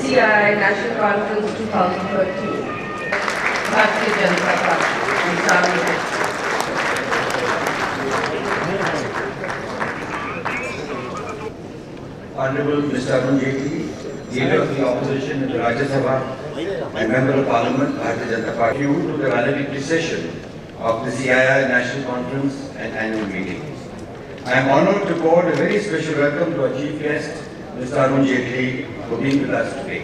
CII National Conference 2013. Bharatiya Janata Party. Honorable Mr. Arun Jaitley, Leader of the Opposition in the Rajya Sabha and Member of Parliament, Bharatiya Janata Party, you to the valedictory session of the CII National Conference and Annual Meeting. I am honoured to forward a very special welcome to our Chief Guest, Mr. Arun Jaitley, for being with us today.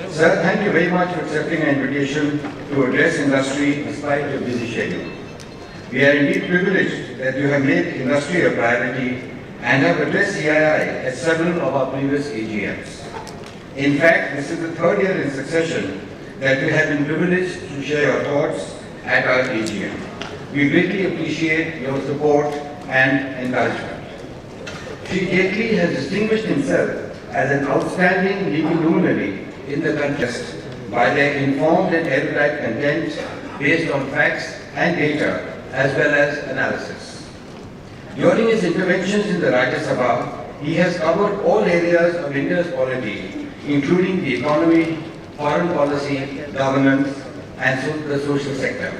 Sir, thank you very much for accepting our invitation to address industry despite your busy schedule. We are indeed privileged that you have made industry a priority and have addressed CII at several of our previous AGMs. In fact, this is the third year in succession that we have been privileged to share your thoughts at our AGM. We greatly appreciate your support and encouragement. Shri Jaitley has distinguished himself as an outstanding legal luminary in the contest by their informed and erudite content based on facts and data as well as analysis. During his interventions in the Rajya Sabha, he has covered all areas of India's polity, including the economy, foreign policy, governance, and the social sector.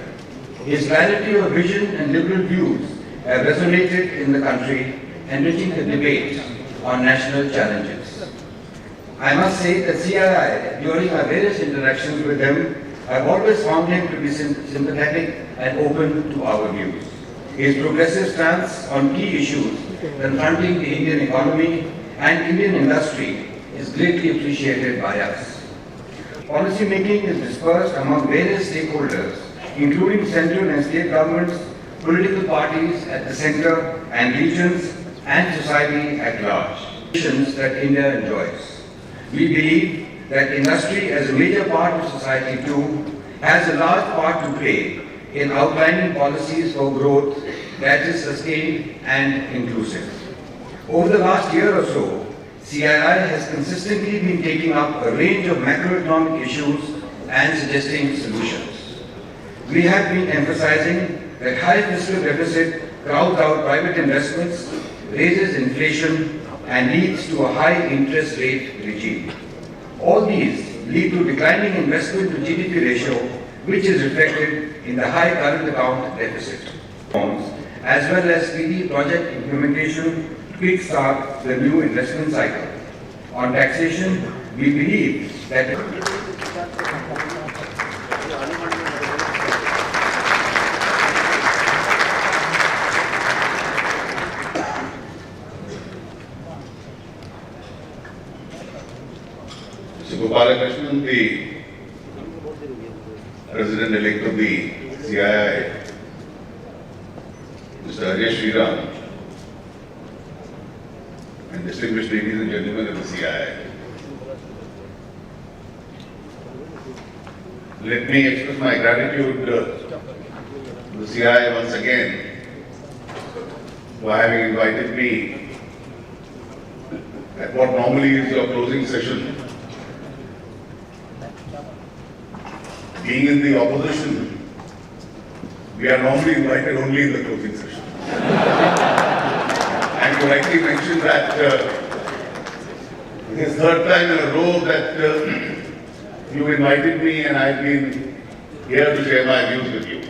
His clarity of vision and liberal views have resonated in the country, enriching the debate on national challenges. I must say that CII, during our various interactions with him, have always found him to be sympathetic and open to our views. His progressive stance on key issues confronting the Indian economy and Indian industry is greatly appreciated by us. Policy making is dispersed among various stakeholders, including central and state governments, political parties at the center and regions, and society at large. That India enjoys. We believe that industry as a major part of society too has a large part to play in outlining policies for growth that is sustained and inclusive. Over the last year or so, CII has consistently been taking up a range of macroeconomic issues and suggesting solutions. We have been emphasizing that high fiscal deficit crowds out private investments, raises inflation, and leads to a high interest rate regime. All these lead to declining investment to GDP ratio, which is reflected in the high current account deficit. As well as speedy project implementation to kickstart the new investment cycle. On taxation, we believe that Krishnan, the President-elect of the CII, Mr. Shri, and distinguished ladies and gentlemen of the CII. Let me express my gratitude to the CII once again for having invited me at what normally is your closing session. Being in the opposition, we are normally invited only in the closing session. And you rightly mentioned that it is third time in a row that you invited me and I've been here to share my views with you.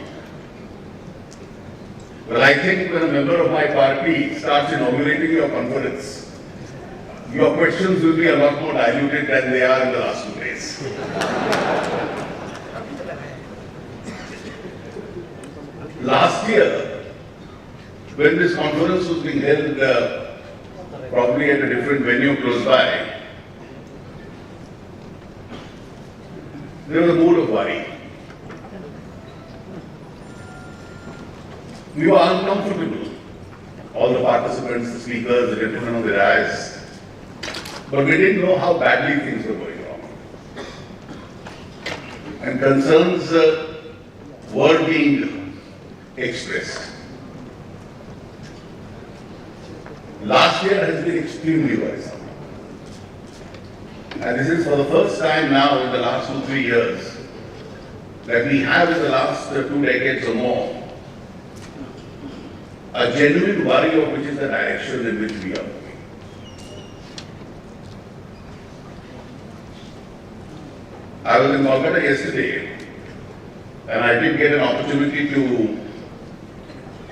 Well, I think when a member of my party starts inaugurating your conference, your questions will be a lot more diluted than they are in the last 2 days. Last year, when this conference was being held probably at a different venue close by, there was a mood of worry. We were uncomfortable, all the participants, the speakers, the gentlemen on the dais, but we didn't know how badly things were going wrong. And concerns were being expressed. Last year has been extremely worrisome. And this is for the first time now in the last 2-3 years that we have in the last 2 decades or more a genuine worry of which is the direction in which we are moving. I was in Kolkata yesterday and I did get an opportunity to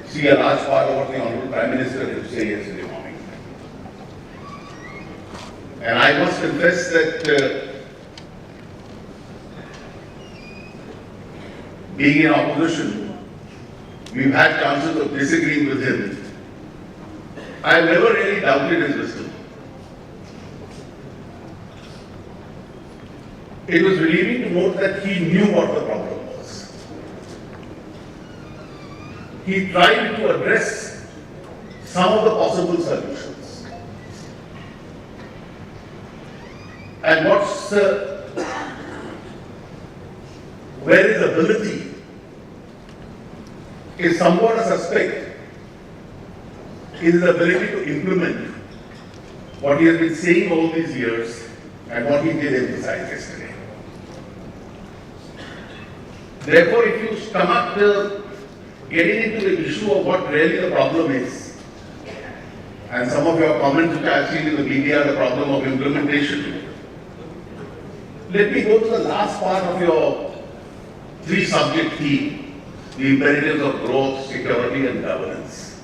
see a large part of what the Honorable Prime Minister had to say yesterday morning. And I must confess that being in opposition, we've had chances of disagreeing with him. I never really doubted his wisdom. It was relieving to note that he knew what the problem was. He tried to address some of the possible solutions. And where his ability is somewhat a suspect, is his ability to implement what he has been saying all these years and what he did emphasize yesterday. Therefore, if you come up to getting into the issue of what really the problem is, and some of your comments which I have seen in the media, the problem of implementation, let me go to the last part of your three-subject theme, the imperatives of growth, security and governance.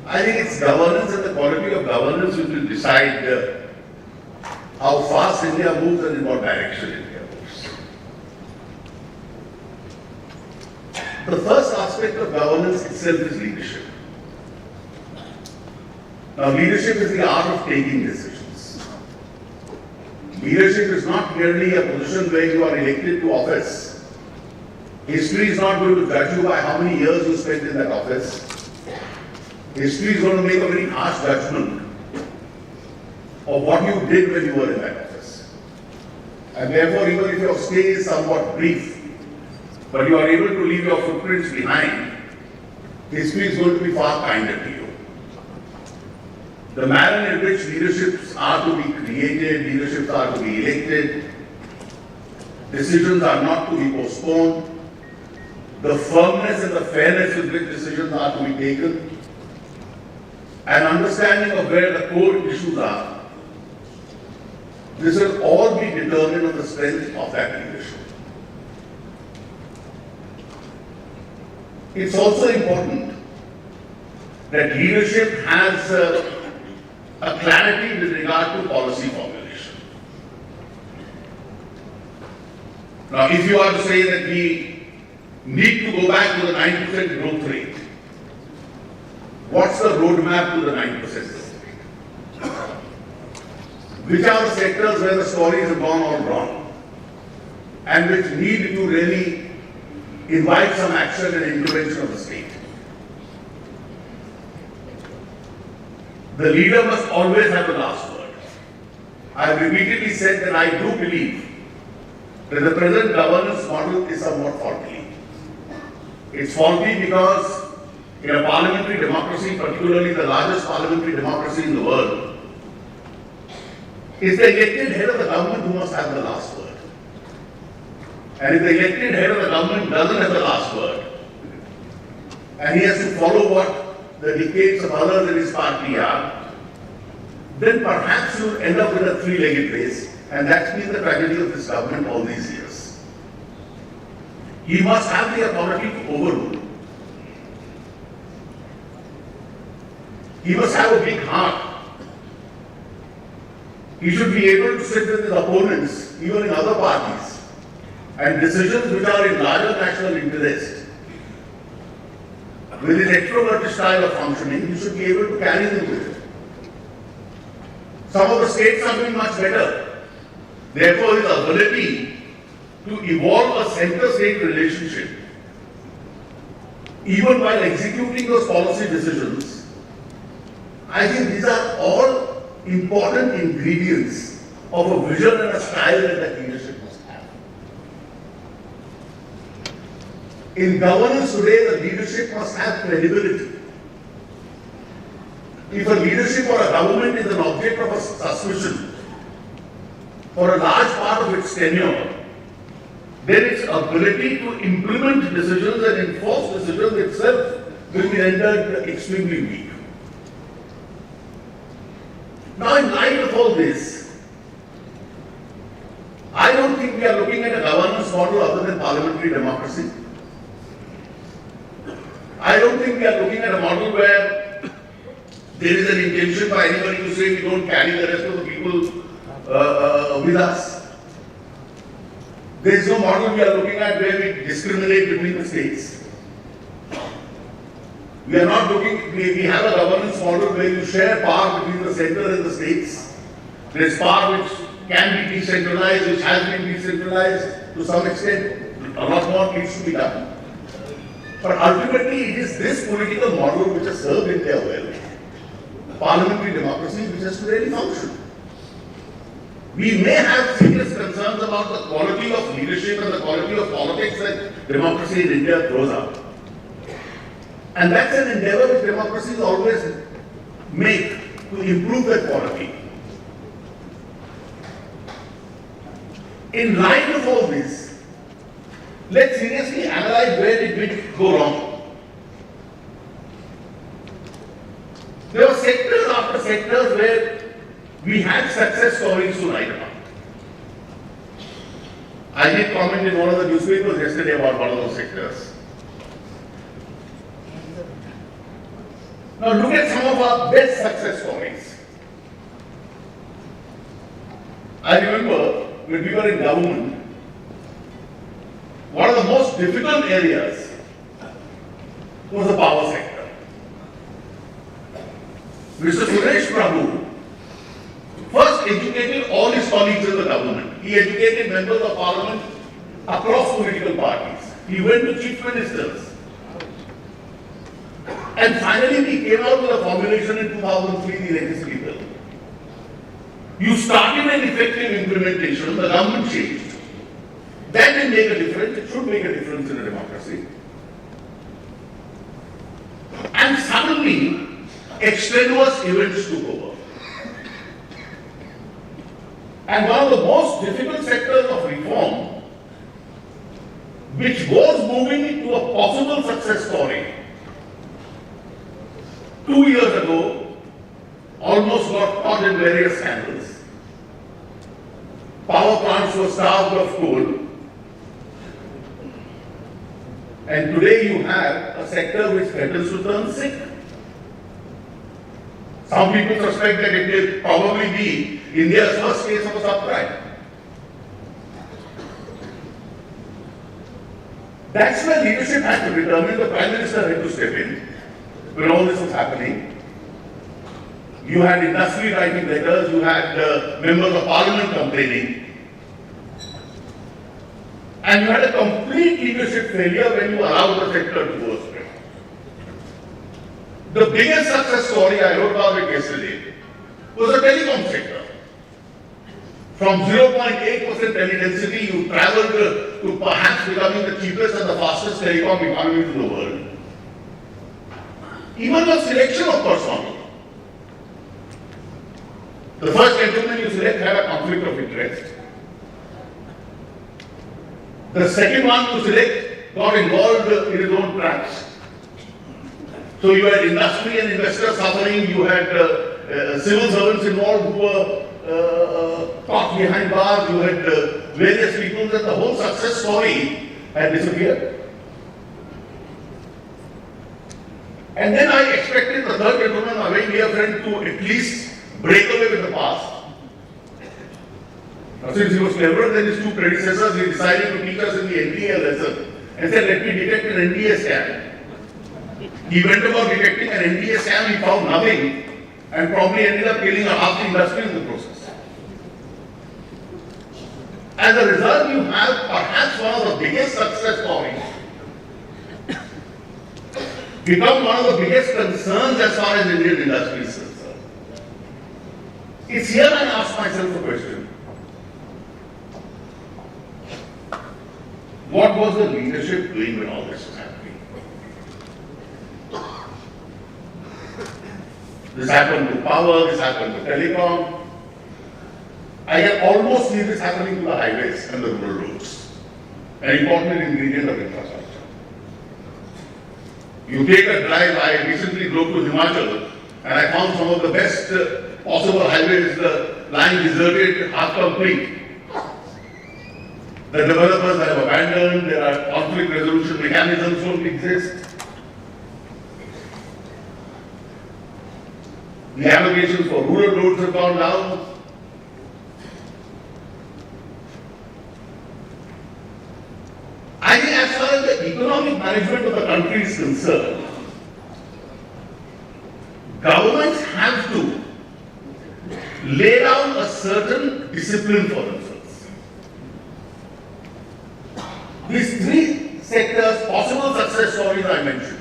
I think it's governance and the quality of governance which will decide how fast India moves and in what direction India moves. The first aspect of governance itself is leadership. Now, leadership is the art of taking decisions. Leadership is not merely a position where you are elected to office. History is not going to judge you by how many years you spent in that office. History is going to make a very harsh judgment of what you did when you were in that office. And therefore, even if your stay is somewhat brief, but you are able to leave your footprints behind, history is going to be far kinder to you. The manner in which leaderships are to be created, leaderships are to be elected, decisions are not to be postponed, the firmness and the fairness with which decisions are to be taken, and understanding of where the core issues are, this will all be determined on the strength of that leadership. It's also important that leadership has a clarity with regard to policy formulation. Now, if you are to say that we need to go back to the 9% growth rate, what's the roadmap to the 9% growth rate? Which are the sectors where the stories have gone all wrong and which need to really invite some action and intervention of the state? The leader must always have the last word. I have repeatedly said that I do believe that the present governance model is somewhat faulty. It's faulty because in a parliamentary democracy, particularly the largest parliamentary democracy in the world, it's the elected head of the government who must have the last word. And if the elected head of the government doesn't have the last word, and he has to follow what the dictates of others in his party are, then perhaps you end up with a three-legged race, and that's been the tragedy of this government all these years. He must have the authority to overrule. He must have a big heart. He should be able to sit with his opponents, even in other parties, and decisions which are in larger national interest. With his extroverted style of functioning, he should be able to carry them with him. Some of the states are doing much better. Therefore, his ability to evolve a center-state relationship, even while executing those policy decisions, I think these are all important ingredients of a vision and a style that leadership must have. In governance today, the leadership must have credibility. If a leadership or a government is an object of a suspicion for a large part of its tenure, then its ability to implement decisions and enforce decisions itself will be rendered extremely weak. Now, in light of all this, parliamentary democracy. I don't think we are looking at a model where there is an intention by anybody to say we don't carry the rest of the people with us. There is no model we are looking at where we discriminate between the states. We are not looking, we have a governance model where you share power between the center and the states. There is power which can be decentralized, which has been decentralized to some extent. A lot more needs to be done. But ultimately, it is this political model which has served India well. Parliamentary democracy which has to really function. We may have serious concerns about the quality of leadership and the quality of politics that democracy in India throws out. And that's an endeavor which democracies always make to improve that quality. In light of all this, let's seriously analyze where did we go wrong. There were sectors after sectors where we had success stories to write about. I did comment in one of the newspapers yesterday about one of those sectors. Now look at some of our best success stories. I remember when we were in government, one of the most difficult areas was the power sector. Mr. Suresh Prabhu first educated all his colleagues in the government. He educated members of parliament across political parties. He went to chief ministers. And finally, we came out with a formulation in 2003, the electricity bill. You started an effective implementation, the government changed. That didn't make a difference. It should make a difference in a democracy. And suddenly, extraneous events took over. And one of the most difficult sectors of reform, which was moving into a possible success story, 2 years ago, almost got caught in various scandals. Power plants were starved of coal. And today you have a sector which threatens to turn sick. Some people suspect that it will probably be India's first case of a subprime. That's where leadership had to determine. The Prime Minister had to step in when all this was happening. You had industry writing letters, you had members of parliament complaining. And you had a complete leadership failure when you allowed the sector to go astray. The biggest success story, I wrote about it yesterday, was the telecom sector. From 0.8% teledensity, you traveled to perhaps becoming the cheapest and the fastest telecom economy in the world. Even the selection of personnel. The first gentleman you select had a conflict of interest. The second one you select got involved in his own traps. So you had industry and investors suffering, you had civil servants involved who were caught behind bars, you had various people, and the whole success story had disappeared. And then I expected the third gentleman, my very dear friend, to at least break away with the past. Now, since he was cleverer than his two predecessors, he decided to teach us in the NDA lesson and said, let me detect an NDA scam. He went about detecting an NDA scam, he found nothing, and probably ended up killing half the industry in the process. As a result, you have perhaps one of the biggest success stories become one of the biggest concerns as far as Indian industry is concerned. It's here I ask myself a question. What was the leadership doing when all this was happening? This happened to power, this happened to telecom. I can almost see this happening to the highways and the rural roads, an important ingredient of infrastructure. You take a drive, I recently drove to Himachal and I found some of the best possible highways, the line deserted, half complete. The developers have abandoned, there are conflict resolution mechanisms don't exist. The allocations for rural roads have gone down. I think as far as the economic management of the country is concerned, governments have to lay down a certain discipline for themselves. These three sectors, possible success stories I mentioned.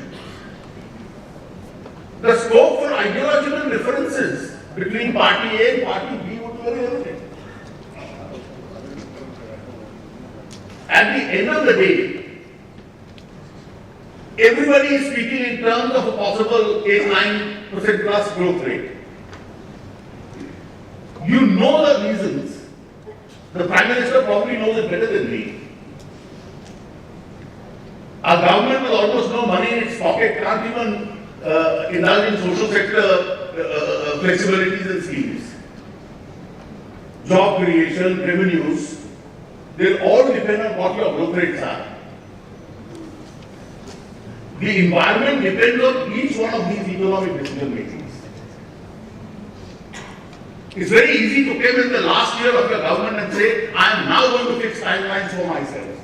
The scope for ideological differences between party A and party B would be very limited. At the end of the day, everybody is speaking in terms of a possible 8-9% plus growth rate. You know the reasons. The Prime Minister probably knows it better than me. Our government with almost no money in its pocket can't even indulge in social sector flexibilities and schemes. Job creation, revenues, they'll all depend on what your growth rates are. The environment depends on each one of these economic decision makings. It's very easy to come in the last year of your government and say, I am now going to fix timelines for myself.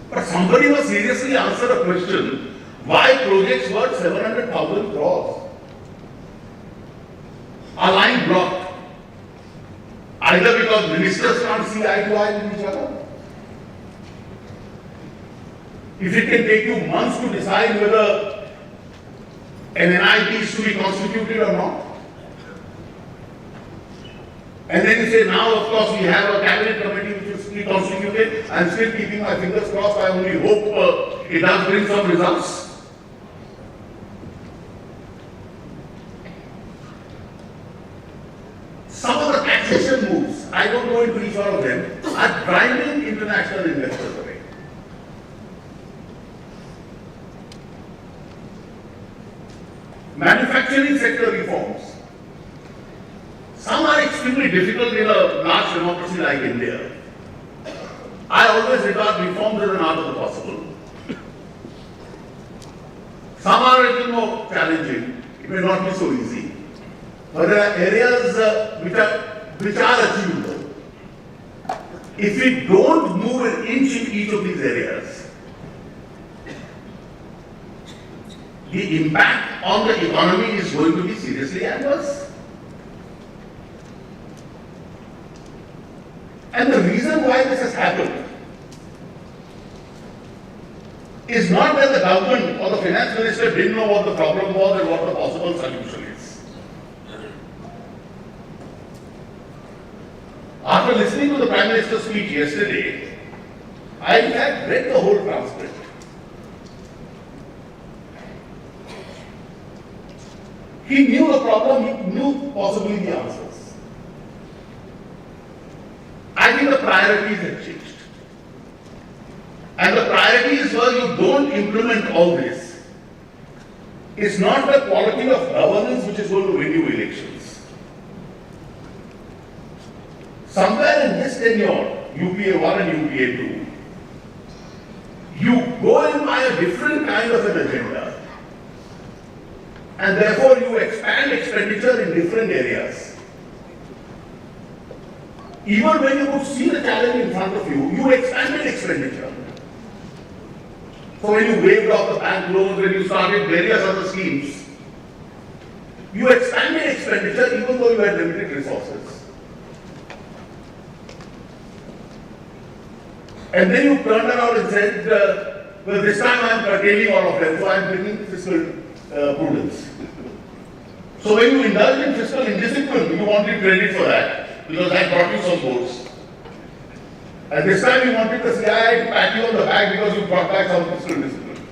But somebody must seriously answer a question, why projects worth 700,000 crores are lying blocked? Either because ministers can't see eye to eye with each other. If it can take you months to decide whether an NIT is to be constituted or not. And then you say, now of course we have a cabinet committee which is to be constituted. I'm still keeping my fingers crossed. I only hope it does bring some results. Some of the taxation moves, I don't go into each one of them, are driving international investors away. Manufacturing sector reforms. Some are extremely difficult in a large democracy like India. I always regard reforms as an art of the possible. Some are a little more challenging. It may not be so easy. But there are areas which are achievable. If we don't move an inch in each of these areas, the impact on the economy is going to be seriously adverse. And the reason why this has happened is not that the government or the finance minister didn't know what the problem was and what the possible solution is. After listening to the Prime Minister's speech yesterday, I in fact read the whole transcript. He knew the problem, he knew possibly the answers. I think the priorities have changed. And the priorities were you don't implement all this. It's not the quality of governance which is going to win you elections. Somewhere in this tenure, UPA 1 and UPA 2, you go in by a different kind of an agenda. And therefore you expand expenditure in different areas. Even when you could see the challenge in front of you, you expanded expenditure. So when you waived off the bank loans, when you started various other schemes, you expanded expenditure even though you had limited resources. And then you turned around and said, well, this time I am curtailing all of them, so I am bringing fiscal prudence. So when you indulge in fiscal indiscipline, you wanted credit for that. Because I brought you some votes. And this time you wanted the CII to pat you on the back because you brought back some fiscal discipline.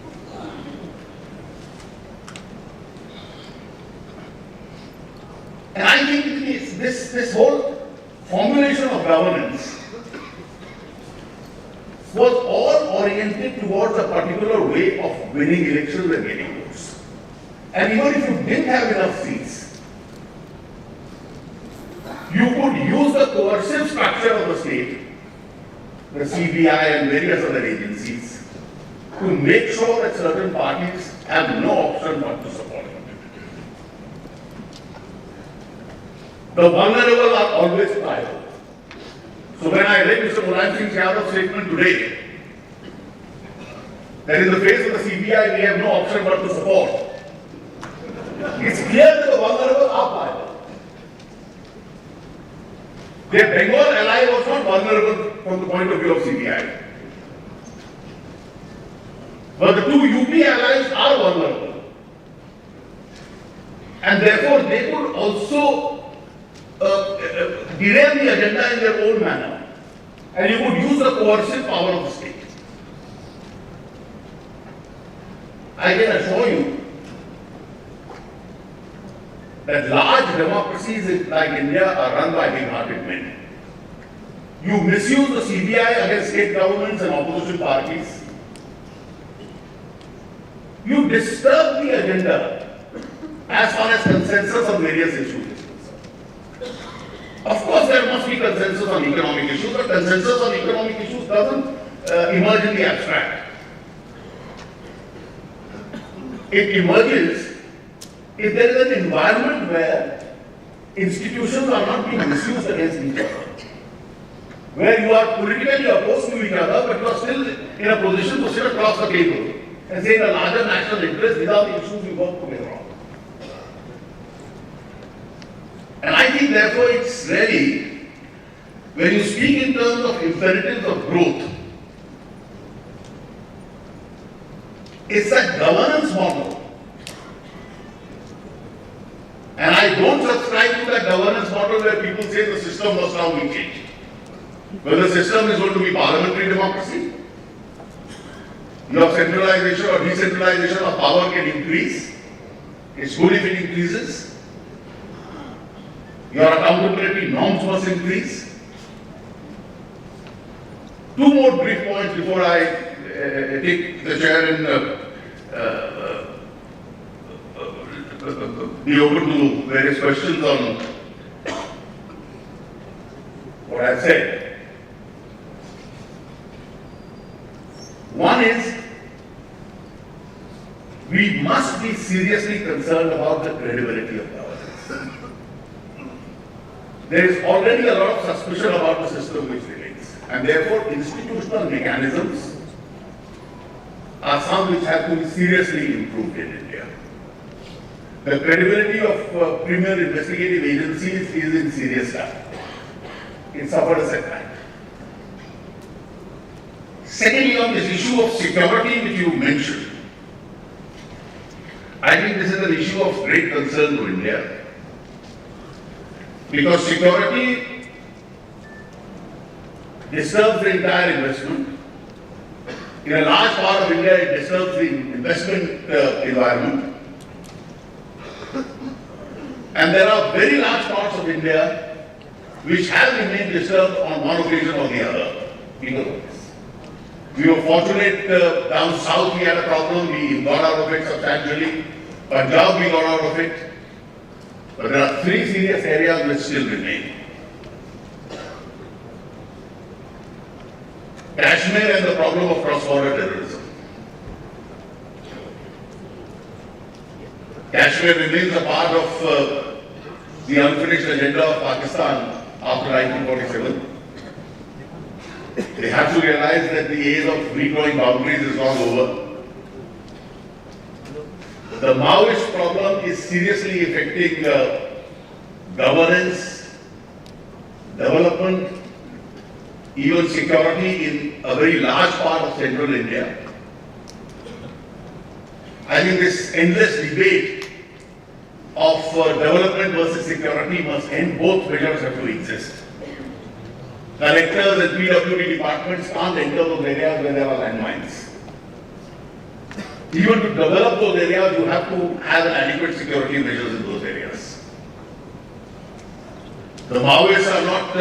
And I think this whole formulation of governance was all oriented towards a particular way of winning elections and getting votes. And even if you didn't have enough seats, you could use the coercive structure of the state the CBI and various other agencies to make sure that certain parties have no option but to support him. The vulnerable are always liable. So when I read Mr. Mulayam Singh Yadav's statement today, that in the face of the CBI we have no option but to support, it's clear that the vulnerable are liable. Their Bengal ally was not vulnerable from the point of view of CBI. But the two UP allies are vulnerable. And therefore they could also derail the agenda in their own manner. And you could use the coercive power of the state. I can assure you that large democracies like India are run by big-hearted men. You misuse the CBI against state governments and opposition parties. You disturb the agenda as far as consensus on various issues is concerned. Of course, there must be consensus on economic issues, but consensus on economic issues doesn't emerge in the abstract. It emerges if there is an environment where institutions are not being misused against each other, where you are politically opposed to each other, but you are still in a position to sit across the table and say the larger national interest, these are the issues we work together on. And I think therefore it's really, when you speak in terms of imperatives of growth, it's a governance model. And I don't subscribe to that governance model where people say the system must now be changed. Whether the system is going to be parliamentary democracy, your centralization or decentralization of power can increase. It's good if it increases. Your accountability norms must increase. Two more brief points before I take the chair and be open to various questions on what I've said. One is, we must be seriously concerned about the credibility of governance. There is already a lot of suspicion about the system which remains, and therefore institutional mechanisms are some which have to be seriously improved in India. The credibility of premier investigative agencies is in serious doubt. It suffered a setback. Secondly, on this issue of security which you mentioned, I think this is an issue of great concern to India, because security disturbs the entire investment. In a large part of India, it disturbs the investment environment. And there are very large parts of India which have remained disturbed on one occasion or the other because of this. We were fortunate down south we had a problem, we got out of it substantially. Punjab we got out of it. But there are three serious areas which still remain. Kashmir and the problem of cross-border terrorism. Kashmir remains a part of the unfinished agenda of Pakistan after 1947. They have to realize that the age of redrawing boundaries is not over. The Maoist problem is seriously affecting governance, development, even security in a very large part of central India. I think this endless debate of development versus security must end. Both measures have to exist. Collectors and PWD departments can't enter those areas where there are landmines. Even to develop those areas, you have to have an adequate security measures in those areas. The Maoists are not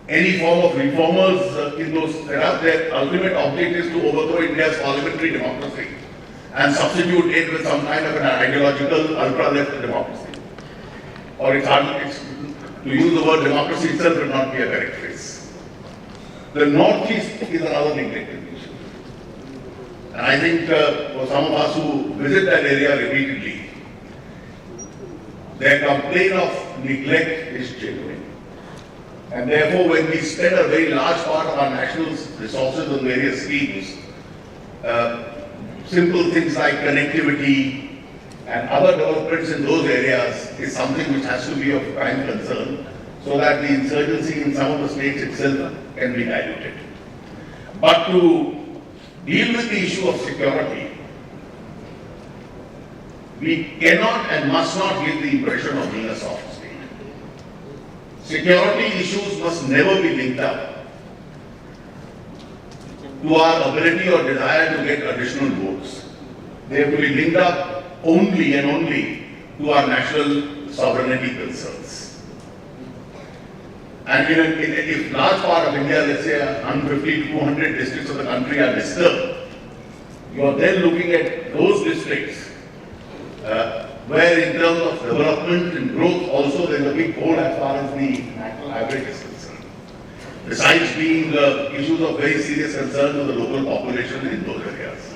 any form of reformers in those areas. Their ultimate object is to overthrow India's parliamentary democracy and substitute it with some kind of an ideological ultra-left democracy. Or to use the word democracy itself will not be a correct phrase. The Northeast is another neglected issue. And I think for some of us who visit that area repeatedly, their complaint of neglect is genuine. And therefore, when we spend a very large part of our national resources on various schemes, simple things like connectivity and other developments in those areas is something which has to be of prime concern, so that the insurgency in some of the states itself can be diluted. But to deal with the issue of security, we cannot and must not give the impression of being a soft state. Security issues must never be linked up to our ability or desire to get additional votes. They have to be linked up only and only to our national sovereignty concerns. And if large part of India, let's say 150 to 200 districts of the country are disturbed, you are then looking at those districts where in terms of development and growth also there is a big hole as far as the national average is concerned. Besides being issues of very serious concern to the local population in those areas.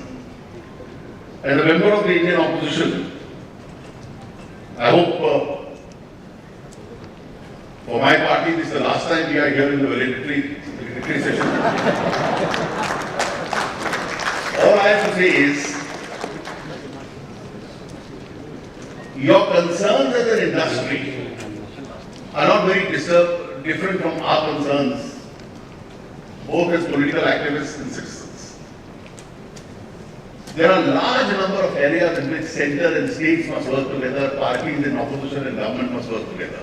As a member of the Indian opposition, I hope for my party this is the last time we are here in the valedictory session. All I have to say is, your concerns as an industry are not very different from our concerns, both as political activists and citizens. There are a large number of areas in which centre and states must work together, parties in opposition and government must work together.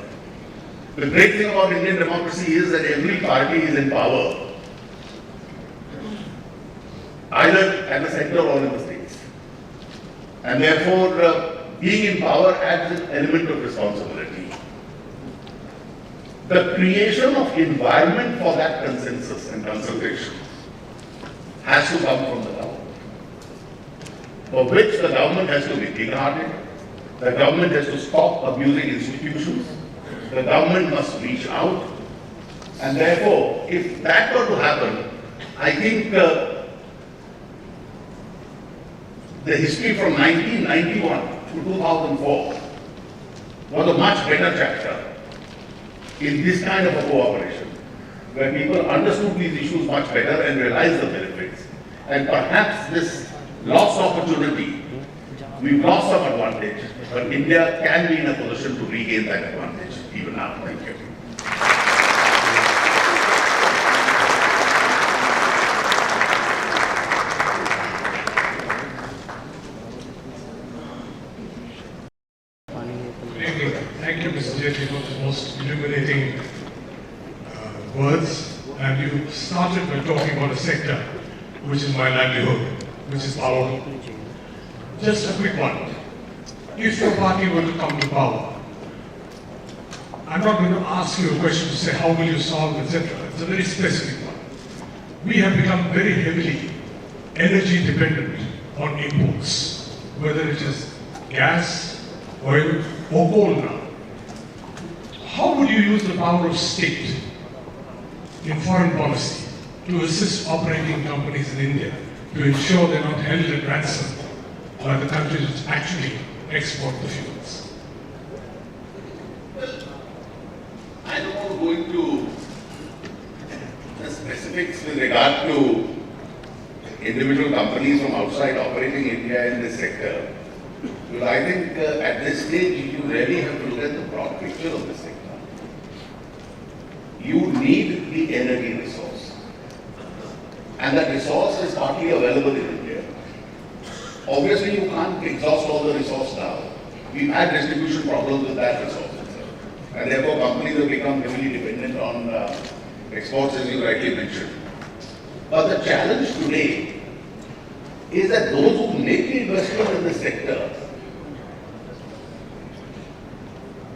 The great thing about Indian democracy is that every party is in power, either at the centre or in the states. And therefore, being in power adds an element of responsibility. The creation of environment for that consensus and consultation has to come from the government, for which the government has to be big-hearted, the government has to stop abusing institutions, the government must reach out, and therefore, if that were to happen, I think the history from 1991 to 2004 was a much better chapter in this kind of a cooperation, where people understood these issues much better and realized the benefits. And perhaps this lost opportunity, we've lost some advantage, but India can be in a position to regain that advantage even now. Thank you. Thank you, Mr. Jaitley, for the most illuminating words. And you started by talking about a sector which is my livelihood, which is power. Just a quick one. If your party were to come to power, I'm not going to ask you a question to say how will you solve, etc. It's a very specific one. We have become very heavily energy dependent on imports, whether it is gas, oil, or coal now. How would you use the power of state in foreign policy to assist operating companies in India to ensure they're not held at ransom by the countries which actually export the fuels? Well, I don't want to go into the specifics with regard to individual companies from outside operating India in this sector. Because I think at this stage you really have to look at the broad picture of the sector. You need the energy resource. And that resource is partly available in India. Obviously you can't exhaust all the resource now. We've had distribution problems with that resource itself. And therefore companies have become heavily dependent on exports, as you rightly mentioned. But the challenge today is that those who make the investment in this sector,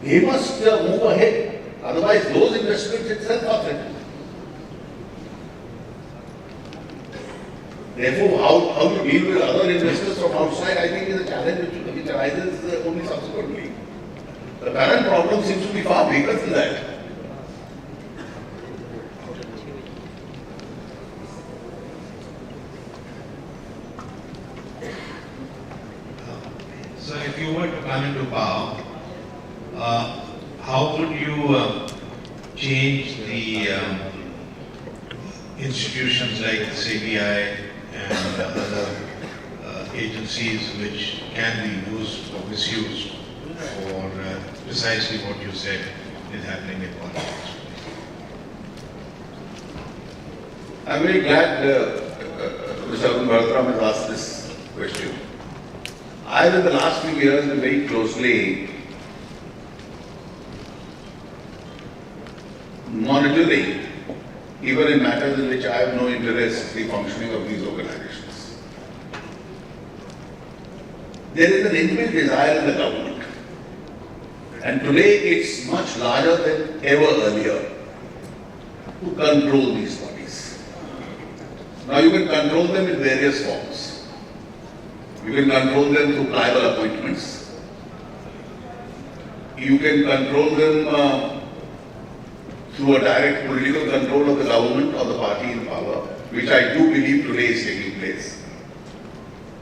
they must move ahead. Otherwise, those investments itself are threatened. Therefore, how to deal with other investors from outside, I think, is a challenge which arises only subsequently. The current problem seems to be far bigger than that. come into power, how would you change the institutions like the CII and other agencies which can be used or misused for precisely what you said is happening in politics? I'm very glad Mr. Arun Jaitley has asked this question. I have in the last few years been very closely monitoring, even in matters in which I have no interest, the functioning of these organizations. There is an inbuilt desire in the government, and today it's much larger than ever earlier, to control these bodies. Now you can control them in various forms. You can control them through pliable appointments. You can control them through a direct political control of the government or the party in power, which I do believe today is taking place.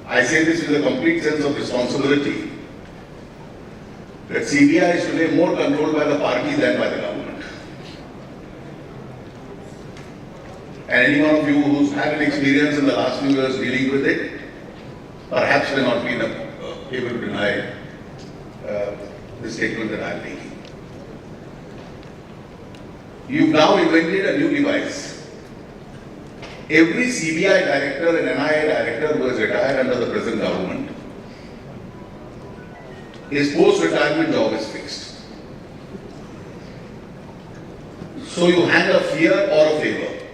I say this with a complete sense of responsibility, that CBI is today more controlled by the party than by the government. And any one of you who's had an experience in the last few years dealing with it, perhaps may not be able to deny the statement that I'm making. You've now invented a new device. Every CBI director and NIA director who has retired under the present government, his post-retirement job is fixed. So you hand a fear or a favor.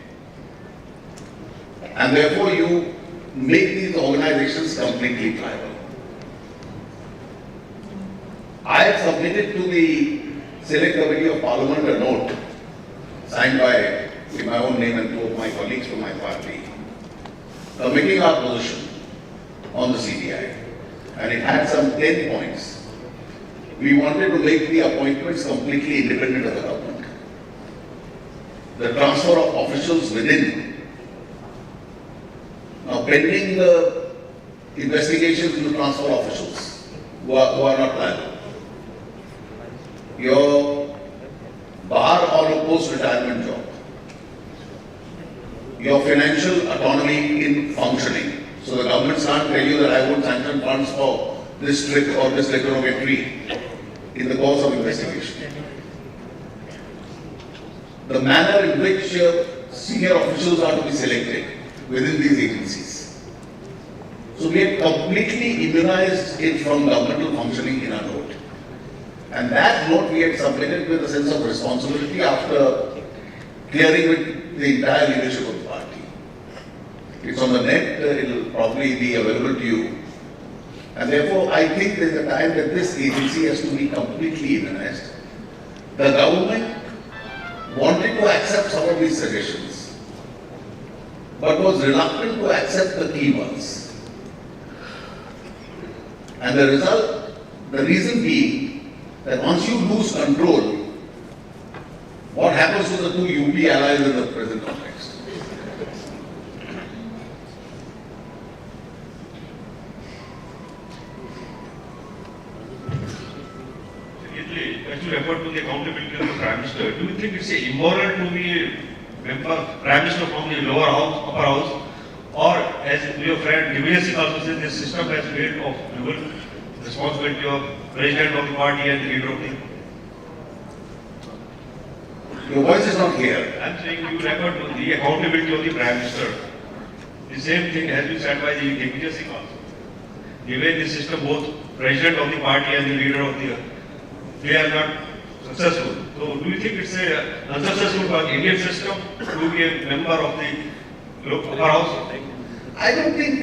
And therefore you make these organizations completely pliable. I have submitted to the Select Committee of Parliament a note signed by in my own name and two of my colleagues from my party, committing our position on the CBI. And it had some 10 points. We wanted to make the appointments completely independent of the government. The transfer of officials within. Now, pending the investigations into transfer officials who are not liable. Your bar on a post-retirement job. Your financial autonomy in functioning. So the governments can't tell you that I won't sanction funds for this trick or this econometry in the course of investigation. The manner in which senior officials are to be selected within these agencies. So we have completely immunized it from governmental functioning in our note. And that note we had submitted with a sense of responsibility after clearing with the entire leadership of the party. It's on the net, it will probably be available to you. And therefore, I think there's a time that this agency has to be completely immunized. The government wanted to accept some of these suggestions, but was reluctant to accept the key ones. And the result, the reason being, that once you lose control, what happens to the two UP allies in the present context? As you refer to the accountability of the Prime Minister, do you think it's immoral to be Prime Minister from the lower house, upper house, or as your friend Divyas Singh also said, this system has made of dual responsibility of President of the party and the leader of the... Your voice is not clear. I'm saying you refer to the accountability of the Prime Minister. The same thing has been said by the Divyas Singh also. The way the system, both President of the party and the leader of the... they are not successful. So do you think it's unsuccessful for the Indian system to be a member of the upper house? I don't think,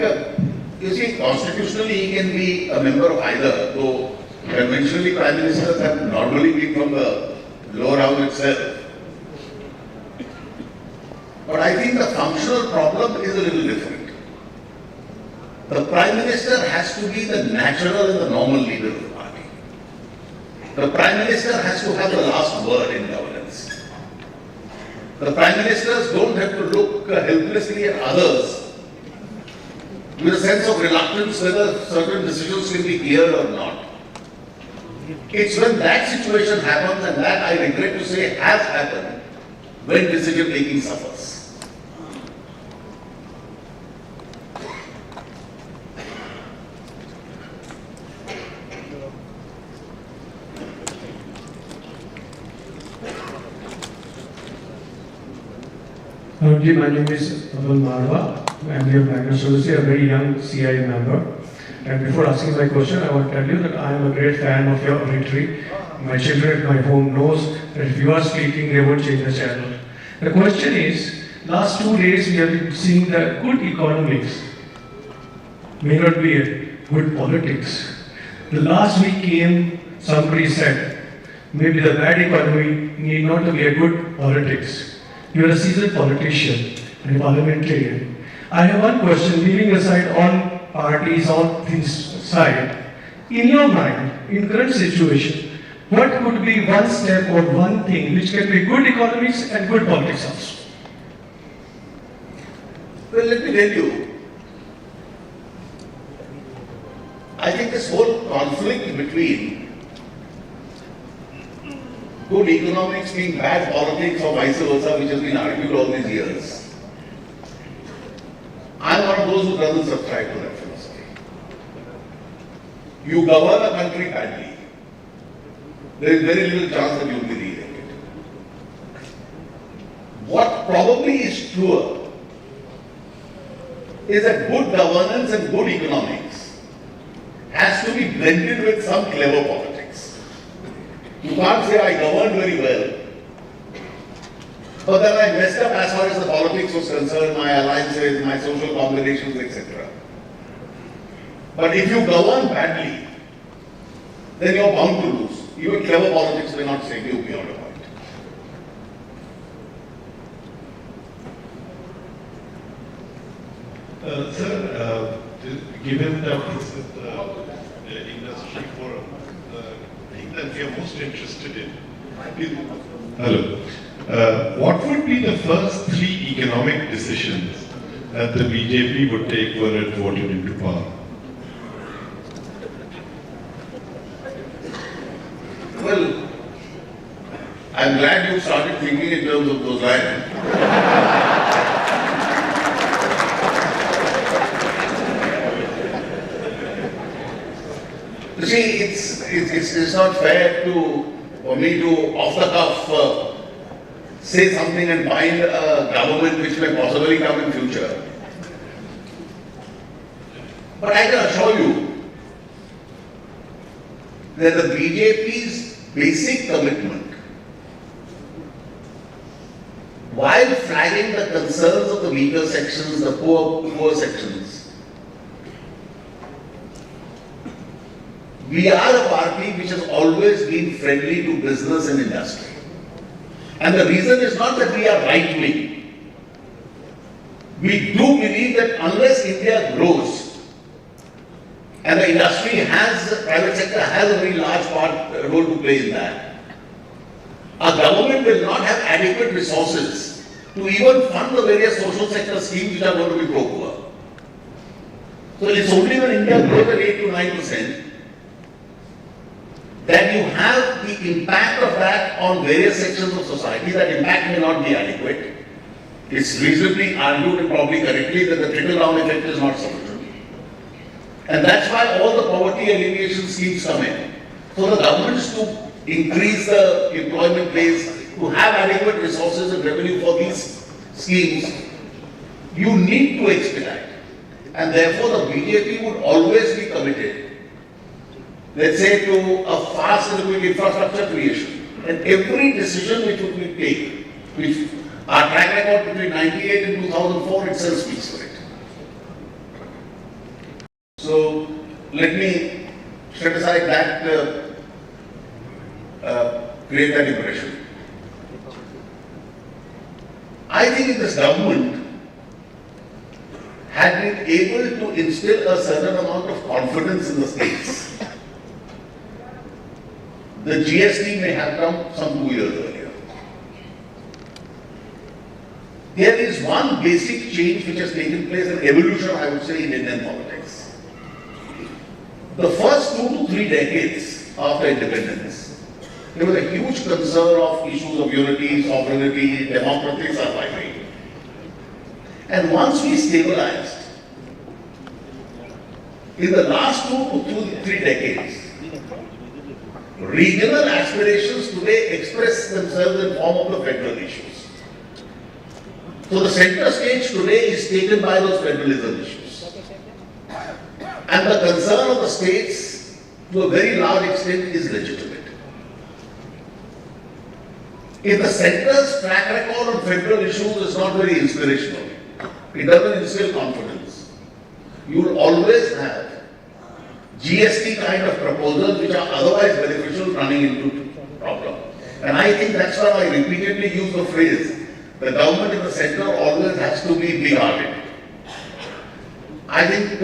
you see, constitutionally he can be a member of either, though conventionally Prime Ministers have normally been from the lower house itself. But I think the functional problem is a little different. The Prime Minister has to be the natural and the normal leader of the party. The Prime Minister has to have the last word in governance. The Prime Ministers don't have to look helplessly at others with a sense of reluctance whether certain decisions can be cleared or not. It's when that situation happens, and that I regret to say has happened, when decision making suffers. Arun, my name is Abdul Marwa. I'm here Associate, a very young CII member. And before asking my question, I want to tell you that I am a great fan of your oratory. My children at my home knows that if you are speaking, they won't change the channel. The question is, last 2 days we have been seeing that good economics may not be a good politics. The last week came, somebody said, maybe the bad economy need not to be a good politics. You are a seasoned politician and a parliamentarian. I have one question, leaving aside all parties, all things aside. In your mind, in current situation, what could be one step or one thing which can be good economics and good politics also? Well, let me tell you, I think this whole conflict between good economics being bad politics or vice versa, which has been argued all these years, I'm one of those who doesn't subscribe to that philosophy. You govern a country badly, there is very little chance that you will be re-elected. What probably is truer is that good governance and good economics has to be blended with some clever politics. You can't say I governed very well, but then I messed up as far as the politics was concerned, my alliances, my social combinations, etc. But if you govern badly, then you're bound to lose. Even clever politics may not save you beyond a point. Sir, given that this is the industry forum, the thing that we are most interested in is, what would be the first 3 economic decisions that the BJP would take were it voted into power? Well, I'm glad you started thinking in terms of those lines. You see, it's not fair for me to off the cuff say something and bind a government which may possibly come in future. But I can assure you that the BJP's basic commitment, while flagging the concerns of the weaker sections, the poor sections, we are a party which has always been friendly to business and industry. And the reason is not that we are right-wing. We do believe that unless India grows, and the industry has, private sector has a very large role to play in that, our government will not have adequate resources to even fund the various social sector schemes which are going to be pro-poor. So it's only when India grows at 8 to 9% that you have the impact of that on various sections of society. That impact may not be adequate. It's reasonably argued and probably correctly that the trickle-down effect is not sufficient. And that's why all the poverty alleviation schemes come in. So the governments to increase the employment base, to have adequate resources and revenue for these schemes, you need to expedite. And therefore the BJP would always be committed, let's say, to a fast and quick infrastructure creation. And every decision which would be taken, which our track record between 98 and 2004 itself speaks for it. So let me set aside that, create that impression. I think if this government had been able to instill a certain amount of confidence in the states, the GST may have come some 2 years earlier. There is one basic change which has taken place, an evolution, I would say, in Indian politics. The first 2 to 3 decades after independence. There was a huge concern of issues of unity, sovereignty, democratic survival. And once we stabilized, in the last 2 to 3 decades, regional aspirations today express themselves in form of the federal issues. So the center stage today is taken by those federalism issues. And the concern of the states, to a very large extent, is legitimate. If the center's track record on federal issues is not very inspirational, it doesn't instill confidence, you will always have GST kind of proposals which are otherwise beneficial running into problem. And I think that's why I repeatedly use the phrase, the government in the center always has to be big-hearted. I think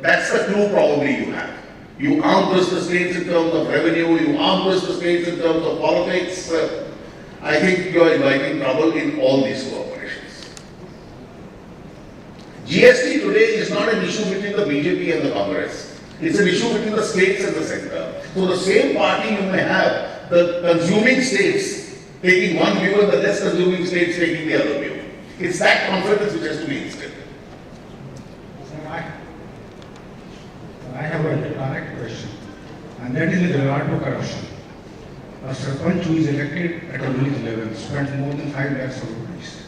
that's the clue probably you have. You arm twist the states in terms of revenue, you arm twist the states in terms of politics. I think you are inviting trouble in all these two operations. GST today is not an issue between the BJP and the Congress. It's an issue between the states and the center. So the same party you may have, the consuming states taking one view and the less consuming states taking the other view. It's that confidence which has to be instilled. I have a direct question, and that is with regard to corruption. A sarpanch who is elected at a village level spends more than 5 lakhs of rupees.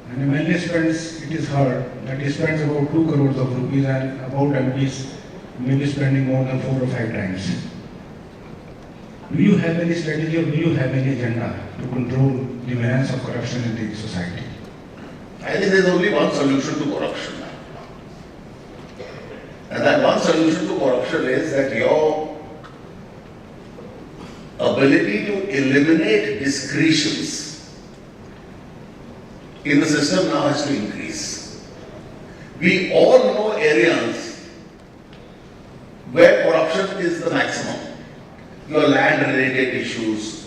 And MLA spends, it is heard, that he spends about 2 crores of rupees, and about MPs may be spending more than 4 or 5 times. Do you have any strategy or do you have any agenda to control the menace of corruption in the society? I think there's only one solution to corruption. And that one solution to corruption is that your ability to eliminate discretions in the system now has to increase. We all know areas where corruption is the maximum. Your land-related issues,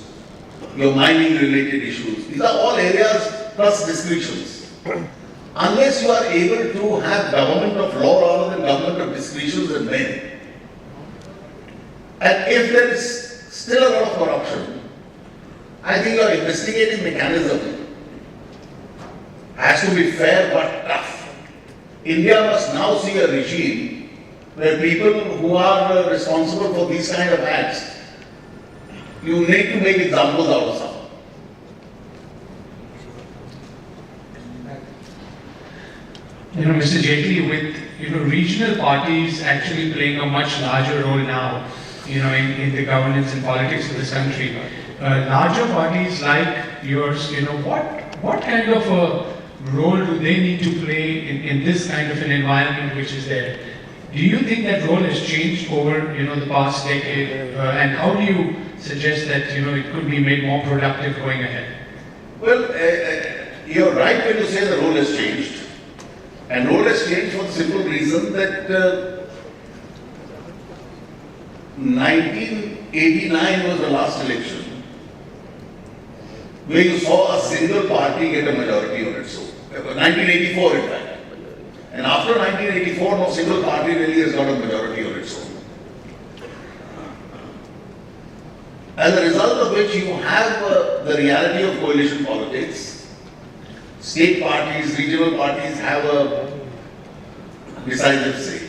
your mining-related issues. These are all areas plus discretions. Unless you are able to have government of law rather than government of discretions and men, and if there is still a lot of corruption, I think your investigating mechanism has to be fair but tough. India must now see a regime where people who are responsible for these kind of acts, you need to make examples out of some. Mr. Jaitley, with regional parties actually playing a much larger role now, in the governance and politics of this country, larger parties like yours, what kind of a role do they need to play in this kind of an environment which is there? Do you think that role has changed over the past decade, and how do you suggest that it could be made more productive going ahead? Well, you're right when you say the role has changed. And role has changed for the simple reason that 1989 was the last election where you saw a single party get a majority on its own. 1984 in fact. And after 1984, no single party really has got a majority on its own. As a result of which you have the reality of coalition politics. State parties, regional parties have a decisive say.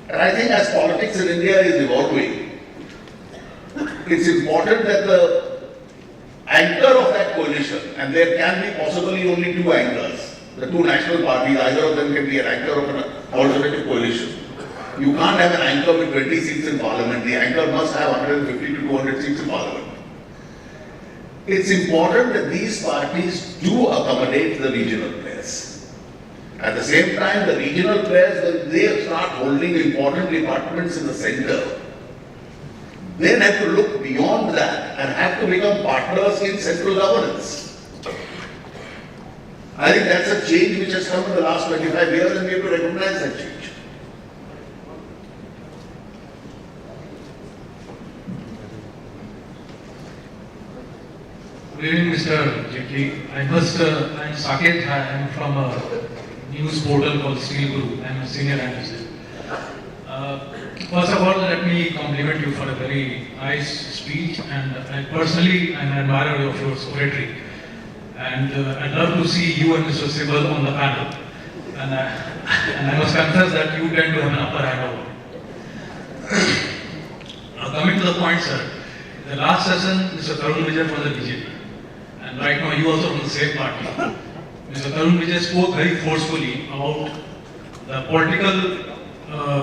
And I think as politics in India is evolving, it's important that the anchor of that coalition, and there can be possibly only 2 anchors, the 2 national parties, either of them can be an anchor of an alternative coalition. You can't have an anchor with 20 seats in parliament. The anchor must have 150 to 200 seats in parliament. It's important that these parties do accommodate the regional players. At the same time, the regional players, when they start holding important departments in the center, then have to look beyond that and have to become partners in central governance. I think that's a change which has come in the last 25 years, and we have to recognize that change. Good evening, Mr. Jaitley. I'm Saket. I'm from a news portal called Steel Group. I'm a senior analyst. First of all, let me compliment you for a very nice speech, and I personally am an admirer of your oratory. And I'd love to see you and Mr. Sibal on the panel. And I must confess that you tend to have an upper hand over. Coming to the point, sir, the last session, Mr. Arun Jaitley from the BJP, and right now you also from the same party. Mr. Arun Jaitley spoke very forcefully about the political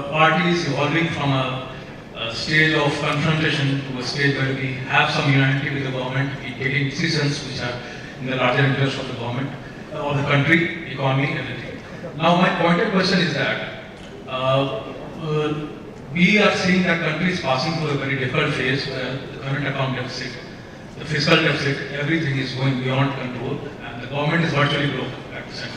parties evolving from a stage of confrontation to a stage where we have some unity with the government in taking decisions which are in the larger interest of the government, of the country, economy, everything. Now my pointed question is that we are seeing that country is passing through a very difficult phase where the current account deficit, the fiscal deficit, everything is going beyond control and the government is virtually broke at the center.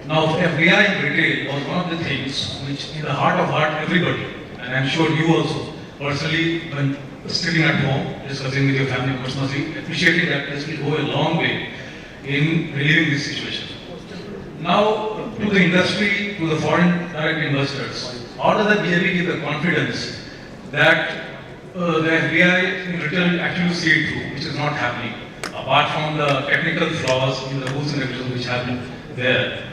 Now FDI in retail was one of the things which in the heart of heart everybody, and I'm sure you also personally when sitting at home, discussing with your family members, must be appreciating that this will go a long way in relieving this situation. Now to the industry, to the foreign direct investors, how does the BJP give the confidence that the FDI in retail actually see it through, which is not happening, apart from the technical flaws in the rules and regulations which have been there?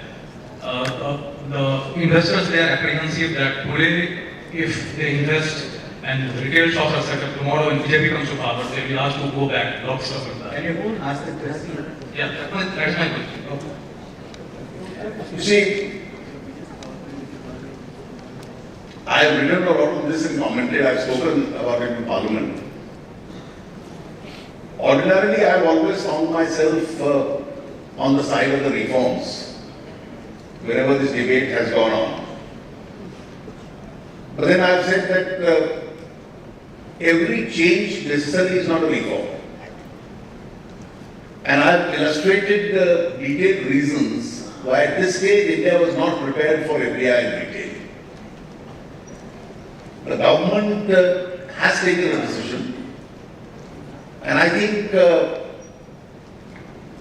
The investors, they are apprehensive that today, if they invest and the retail shops are set up tomorrow and BJP comes to power, they will be asked to go back, lock stuff like that. Can you ask the question? Yeah, that's my question. You see, I have written a lot on this and commented, I have spoken about it in Parliament. Ordinarily, I have always found myself on the side of the reforms, wherever this debate has gone on. But then I have said that every change necessarily is not a reform. And I have illustrated the detailed reasons why at this stage India was not prepared for FDI in retail. The government has taken a decision, and I think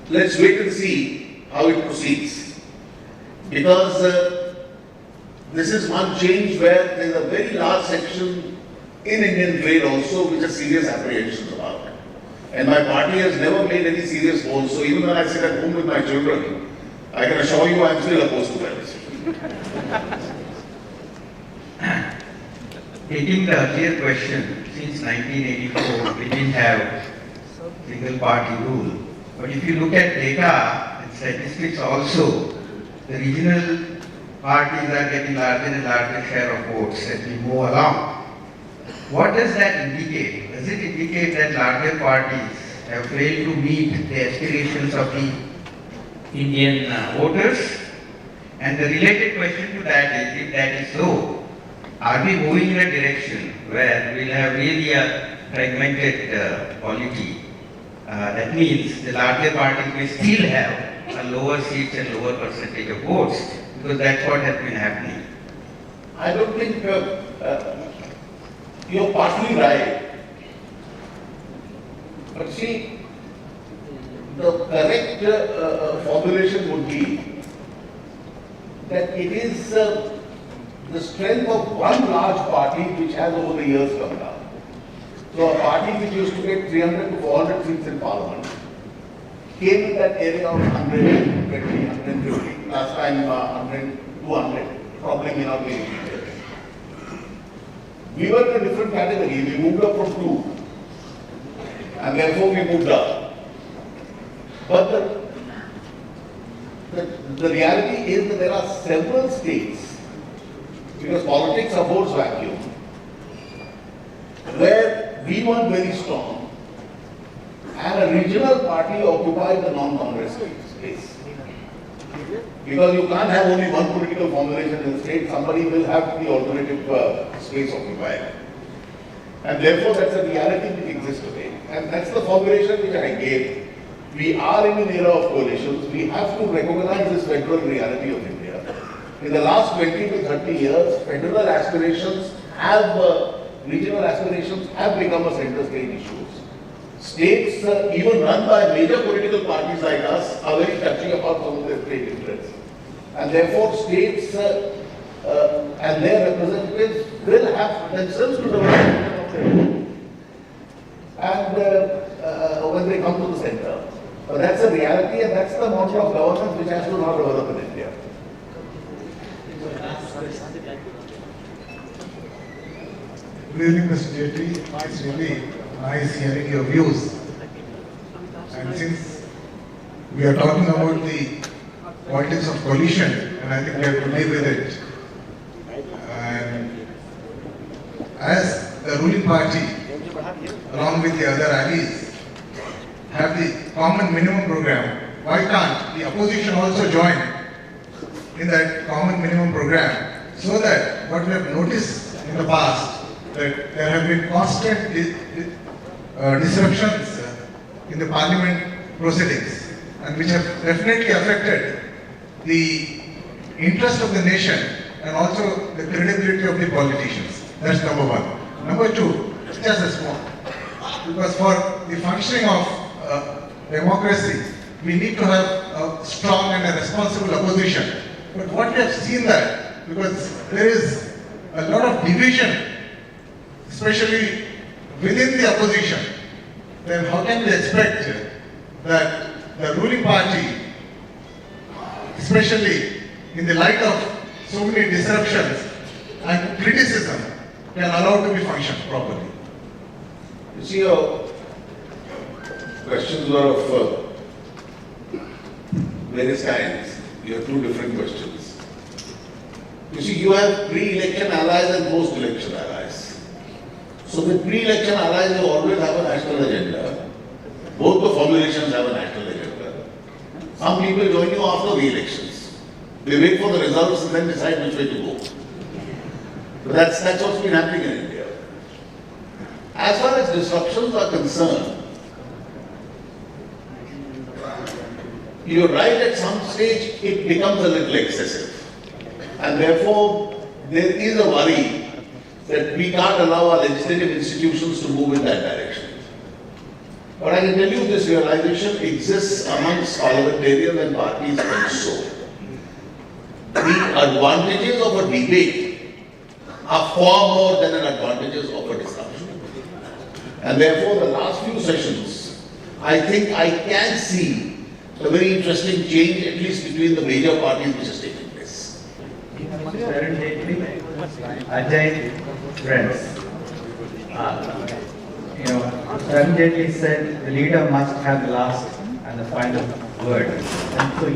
let's wait and see how it proceeds, because this is one change where there is a very large section in Indian trade also which has serious apprehensions about. And my party has never made any serious polls, so even when I sit at home with my children, I can assure you I am still opposed to that decision. Taking the earlier question, since 1984 we didn't have single party rule. But if you look at data and statistics also, the regional parties are getting larger and larger share of votes as we move along. What does that indicate? Does it indicate that larger parties have failed to meet the aspirations of the Indian voters? And the related question to that is, if that is so, are we moving in a direction where we'll have really a fragmented polity? That means the larger parties may still have a lower seats and lower percentage of votes, because that's what has been happening. I don't think you're partly right. But see, the correct formulation would be that it is the strength of one large party which has over the years come down. So a party which used to get 300 to 400 seats in Parliament came in that area of 120, 150, last time 100, 200, probably may not be repeated. We were in a different category, we moved up from 2 and therefore we moved up. But the reality is that there are several states, because politics affords vacuum, where we weren't very strong and a regional party occupied the non-Congress space. Because you can't have only one political formulation in the state, somebody will have the alternative space occupied. And therefore that's a reality which exists today. And that's the formulation which I gave. We are in an era of coalitions. We have to recognize this federal reality of India. In the last 20 to 30 years, federal aspirations have, regional aspirations have become a center stage issue. States, even run by major political parties like us, are very touchy about some of their state interests. And therefore, states and their representatives will have themselves to develop and when they come to the center. But that's a reality, and that's the model of governance which has to now develop in India. Good evening, Mr. Jaitley. It's really nice hearing your views. And since we are talking about the politics of coalition, and I think we have to live with it. And as the ruling party, along with the other allies, have the common minimum program, why can't the opposition also join in that common minimum program, so that what we have noticed in the past, that there have been constant disruptions in the parliament proceedings, and which have definitely affected the interest of the nation and also the credibility of the politicians. That's number one. Number two, just a small, because for the functioning of democracy, we need to have a strong and a responsible opposition. But what we have seen that, because there is a lot of division, especially within the opposition, then how can we expect that the ruling party, especially in the light of so many disruptions and criticism, can allow to be functioned properly? You see, your questions were of various kinds. You have two different questions. You see, you have pre-election allies and post-election allies. So the pre-election allies, you always have a national agenda. Both the formulations have a national agenda. Some people join you after the elections. They wait for the results and then decide which way to go. But that's what's been happening in India. As far as disruptions are concerned, you're right, at some stage it becomes a little excessive. And therefore, there is a worry that we can't allow our legislative institutions to move in that direction. But I can tell you this realization exists amongst parliamentarians and parties also. The advantages of a debate are far more than an advantages of a discussion. And therefore, the last few sessions, I think I can see a very interesting change, at least between the major parties, which is taking place. Arun Jaitley, Ajay, friends. Arun Jaitley said the leader must have the last and the final word. And so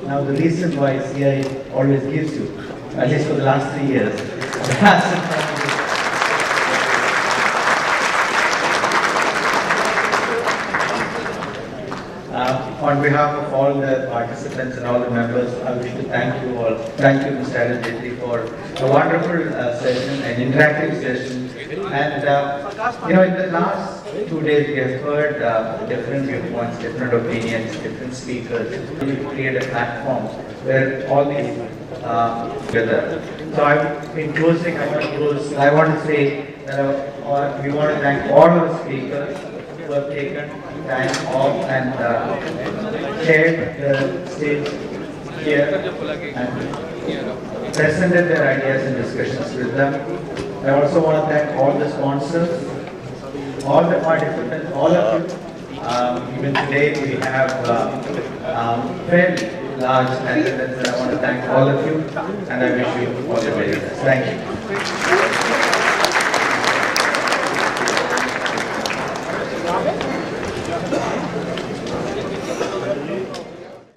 now the reason why CII always gives you, at least for the last 3 years, the last and final word. On behalf of all the participants and all the members, I wish to thank you all. Thank you, Mr. Arun Jaitley, for a wonderful session, an interactive session. And in the last 2 days, we have heard different viewpoints, different opinions, different speakers. We create a platform where all these together. So in closing, I want to say that we want to thank all our speakers who have taken time off and shared the stage here and presented their ideas and discussions with them. I also want to thank all the sponsors, all the participants, all of you. Even today we have fairly large attendance. I want to thank all of you and I wish you all the very best. Thank you.